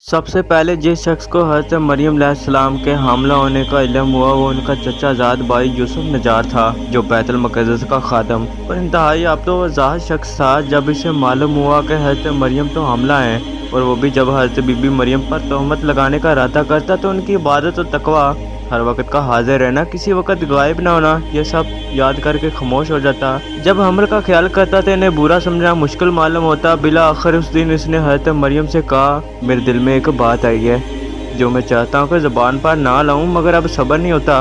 सबसे पहले जिस शख्स को हज़रत मरियम अलैहिस्सलाम के हमला होने का इल्म हुआ वो उनका चचा ज़ाद भाई यूसुफ नजार था, जो बैतुल मक़दस का खादम और इंतहाई आबदो व ज़ाहिद शख्स था। जब इसे मालूम हुआ कि हज़रत मरियम तो हमला है, और वो भी जब हज़रत बीबी मरियम पर तोहमत लगाने का इरादा करता, तो उनकी इबादत और तकवा, हर वक्त का हाजिर रहना, किसी वक्त गायब न होना, ये सब याद करके खामोश हो जाता। जब हमल का ख्याल करता तो इन्हें बुरा समझना मुश्किल मालूम होता। बिला आखिर उस दिन इसने हज़रत मरियम से कहा, मेरे दिल में एक बात आई है जो मैं चाहता हूँ कि ज़बान पर ना लाऊं, मगर अब सब्र नहीं होता।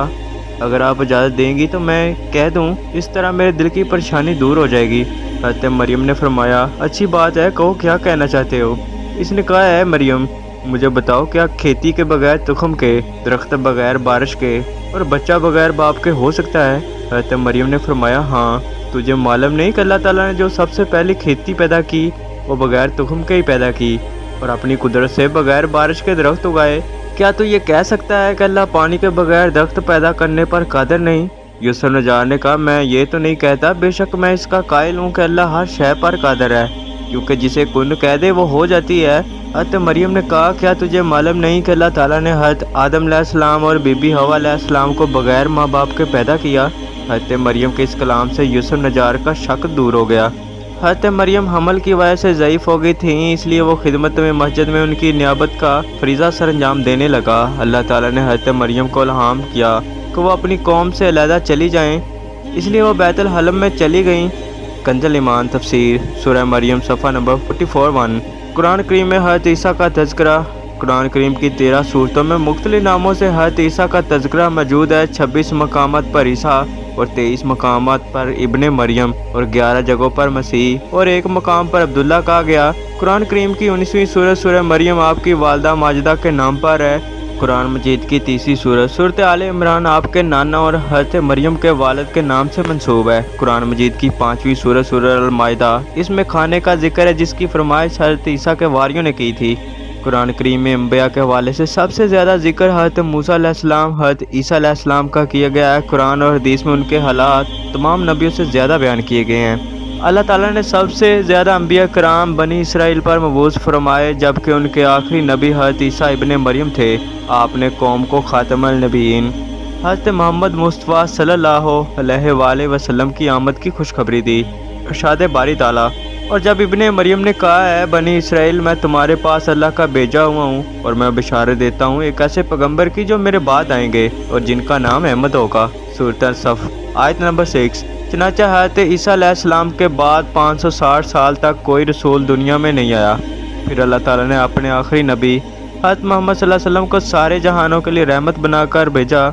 अगर आप इजाज़त देंगी तो मैं कह दूँ, इस तरह मेरे दिल की परेशानी दूर हो जाएगी। हज़रत मरियम ने फरमाया, अच्छी बात है, कहो क्या कहना चाहते हो। इसने कहा, है मरियम, मुझे बताओ, क्या खेती के बगैर तुखम के, दरख्त बगैर बारिश के और बच्चा बगैर बाप के हो सकता है। हज़रत मरियम ने फरमाया, हाँ, तुझे मालूम नहीं कि अल्लाह ताला ने जो सबसे पहले खेती पैदा की वो बगैर तुखम के ही पैदा की और अपनी कुदरत से बगैर बारिश के दरख्त उगाए। क्या तू ये कह सकता है कि अल्लाह पानी के बगैर दरख्त पैदा करने पर कादिर नहीं। यूसुफ नजार ने कहा, मैं ये तो नहीं कहता, बेशक मैं इसका कायल हूँ कि अल्लाह हर शय पर कादिर है, क्योंकि जिसे कुन कह दे वो हो जाती है। हज़रत मरियम ने कहा, क्या तुझे मालूम नहीं कि अल्लाह ताला ने हज़रत आदम अलैहिस्सलाम और बीबी हवा अलैहिस्सलाम को बगैर माँ बाप के पैदा किया। हज़रत मरियम के इस कलाम से यूसुफ नजार का शक दूर हो गया। हज़रत मरियम हमल की वजह से ज़ईफ़ हो गई थी, इसलिए वो खिदमत में मस्जिद में उनकी नियाबत का फरीज़ा सर अंजाम देने लगा। अल्लाह ताला ने हज़रत मरियम को इल्हाम किया कि वो अपनी कौम से अलहदा चली जाएँ, इसलिए वो बैतुल हलम में चली गईं। कंजुल ईमान तफसीर सूरह मरियम सफ़ा नंबर 44-1। कुरान करीम में हज़रत ईसा का तज़किरा। कुरान करीम की 13 सूरतों में मुख्तलिफ नामों से हज़रत ईसा का तज़किरा मौजूद है। 26 मकामात पर ईसा और 23 मकामात पर इब्ने मरियम और 11 जगहों पर मसीह और एक मकाम पर अब्दुल्ला कहा गया। कुरान करीम की 19वीं सूरत सूरह मरियम आपकी वालदा माजिदा के नाम पर है। कुरान मजीद की 30वीं सूरत सूरत आले इमरान आपके नाना और हज़रत मरियम के वालिद के नाम से मंसूब है। कुरान मजीद की 5वीं सूरत सूरह अल माइदा, इसमें खाने का जिक्र है जिसकी फरमाइश हज़रत ईसा के वारियों ने की थी। कुरान करीम में अंबिया के हवाले से सबसे ज़्यादा जिक्र हज़रत मूसा अलैहिस्सलाम, हज़रत ईसा अलैहिस्सलाम का किया गया है। कुरान और हदीस में उनके हालात तमाम नबियों से ज़्यादा बयान किए गए हैं। अल्लाह ताला ने सबसे ज़्यादा अंबिया कराम बनी इसराइल पर मबूस फरमाए, जबकि उनके आखिरी नबी हज़रत ईसा इब्ने मरियम थे। आपने कौम को खातमुल नबीयीन हज़रत मोहम्मद मुस्तफ़ा सल्लल्लाहु अलैहि वसल्लम की आमद की खुशखबरी दी। इरशाद बारी ताला, और जब इब्ने मरियम ने कहा, है बनी इसराइल, मैं तुम्हारे पास अल्लाह का भेजा हुआ हूँ और मैं बिशारत देता हूँ एक ऐसे पैगम्बर की जो मेरे बाद आएंगे और जिनका नाम अहमद होगा। सूरह सफ़ आयत नंबर 6। चनाचा हज़रत ईसा अलैहिस्सलाम के बाद 560 साल तक कोई रसूल दुनिया में नहीं आया। फिर अल्लाह ताला ने अपने आखिरी नबी हज़रत मोहम्मद सल्लल्लाहु अलैहि वसल्लम को सारे जहानों के लिए रहमत बनाकर भेजा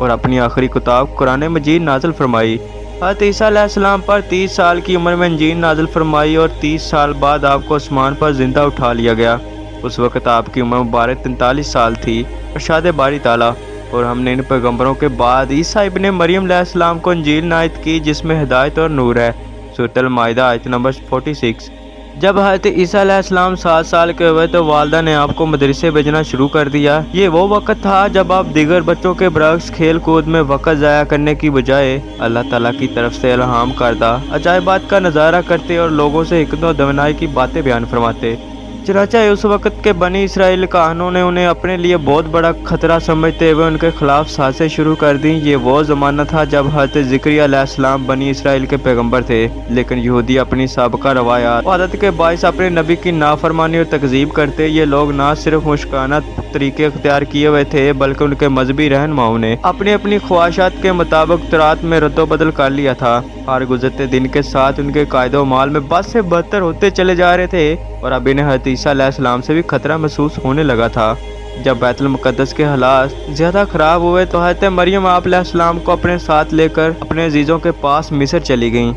और अपनी आखिरी किताब कुरान मजीद नाज़िल फरमाई। हज़रत ईसा अलैहिस्सलाम पर 30 साल की उम्र में इंजील नाज़िल फरमाई और 30 साल बाद आपको आसमान पर ज़िंदा उठा लिया गया। उस वक़्त आपकी उम्र मुबारक 43 साल थी। इरशाद बारी ताला, और हमने इन पैगम्बरों के बाद ईसा इब्ने मरियम अलैहिस्सलाम को इंजील नायत की जिसमें हिदायत और नूर है। सूरह अल माइदा आयत नंबर 46। जब हज़रत ईसा अलैहिस्सलाम 7 साल के हुए तो वालदा ने आपको मदरसे भेजना शुरू कर दिया। ये वो वक़्त था जब आप दीगर बच्चों के बरक्स खेल कूद में वक़्त ज़ाया करने की बजाय अल्लाह ताला की तरफ से इल्हाम करदा अजायबात का नज़ारा करते और लोगों से हिकमत और दवानाई की बातें बयान फरमाते। चनाचा उस वक़्त के बनी इसराइल काहनों ने उन्हें अपने लिए बहुत बड़ा खतरा समझते हुए उनके खिलाफ साजिशें शुरू कर दी। ये वो ज़माना था जब हज़रत ज़िकरिया अलैहिस्सलाम बनी इसराइल के पैगंबर थे, लेकिन यहूदी अपनी साबका रवायात और आदत के बायस अपने नबी की नाफरमानी और तकज़ीब करते। ये लोग ना सिर्फ मुश्किलाना तरीके अख्तियार किए हुए थे, बल्कि उनके मजहबी रहनुमाओं ने अपनी अपनी ख्वाहिशात के मुताबिक तरात में रद्दोबदल कर लिया था। हर गुजरते दिन के साथ उनके कायदो माल में बद से बदतर होते चले जा रहे थे और अब इन्हें हज़रत ईसा अलैहिस्सलाम से भी खतरा महसूस होने लगा था। जब बैतुल मुक़द्दस के हालात ज़्यादा ख़राब हुए तो हज़रत मरियम आप अलैहिस्सलाम को अपने साथ लेकर अपने अजीज़ों के पास मिस्र चली गईं,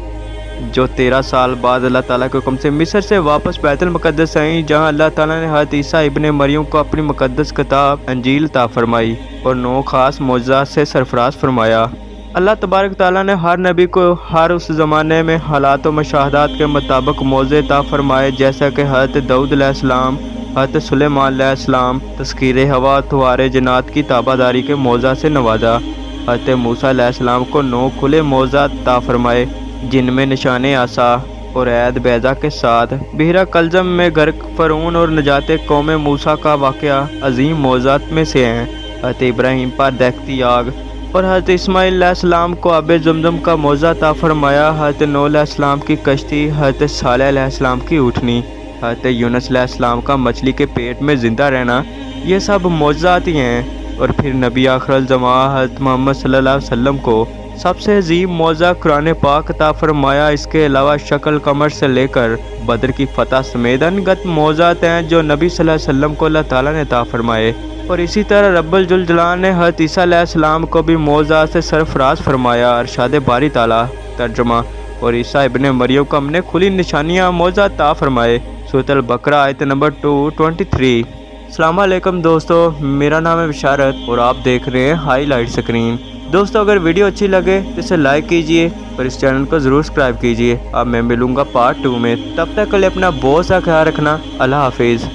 जो 13 साल बाद अल्लाह ताला के हुक्म से मिस्र से वापस बैतुल मुक़द्दस आई, जहाँ अल्लाह ताला ने हज़रत ईसा इब्ने मरियम को अपनी मुक़द्दस किताब इंजील अता फरमाई और 9 खास मौजज़ात से सरफराज फरमाया। अल्लाह तबारक ताला ने हर नबी को हर उस ज़माने में हालात व मशाहदात के मुताबिक मौज़े अता फरमाए, जैसा कि हज़रत दाऊद अलैहिस्सलाम, हज़रत सुलेमान अलैहिस्सलाम तस्कीर हवा तुहारे जन्नात की ताबादारी के मौज़ा से नवाजा। हज़रत मूसा अलैहिस्सलाम को 9 खुले मौज़ात अता फरमाए, जिनमें निशान आसा, और ऐद बैजा के साथ बिहरा कलजम में गर्क फ़िरौन और नजात कौम मूसा का वाक़या अजीम मौज़ात में से हैं। हज़रत इब्राहीम पर दहकती आग और हज़रत इस्माईल अलैहिस्सलाम को आब ज़मज़म का मौज़ा अता फरमाया, हज़रत नूह अलैहिस्सलाम की कश्ती, हज़रत सालेह अलैहिस्सलाम की ऊँटनी, हज़रत यूनुस अलैहिस्सलाम का मछली के पेट में ज़िंदा रहना, ये सब मौज़ात ही हैं। और फिर नबी आखिरुल ज़मां हज़रत मोहम्मद सल्लल्लाहु अलैहि वसल्लम को सबसे अजीम मौज़ा कुरान पाक अता फरमाया। इसके अलावा शक्ल कमर से लेकर बदर की फ़तह समेत अनगत मौज़ात हैं जो नबी सल्लल्लाहु अलैहि वसल्लम को अल्लाह ताला ने अता फरमाए। और इसी तरह रब्बुल जुल जलाल ने हज़रत ईसा अलैहिस्सलाम को भी मौज़ात से सरफराज फरमाया। अरशाद बारी ताला तर्जुमा, और ईसा इब्ने मरियम को हमने खुली निशानियाँ मौज़ात अता फरमाए। सूरह अल बकरा आयत नंबर 223। अस्सलाम वालेकुम दोस्तों, मेरा नाम है बिशारत और आप देख रहे हैं हाईलाइट स्क्रीन। दोस्तों, अगर वीडियो अच्छी लगे तो इसे लाइक कीजिए और इस चैनल को ज़रूर सब्सक्राइब कीजिए। अब मैं मिलूँगा पार्ट 2 में, तब तक के लिए अपना बहुत सा ख्याल रखना। अल्लाह हाफिज़।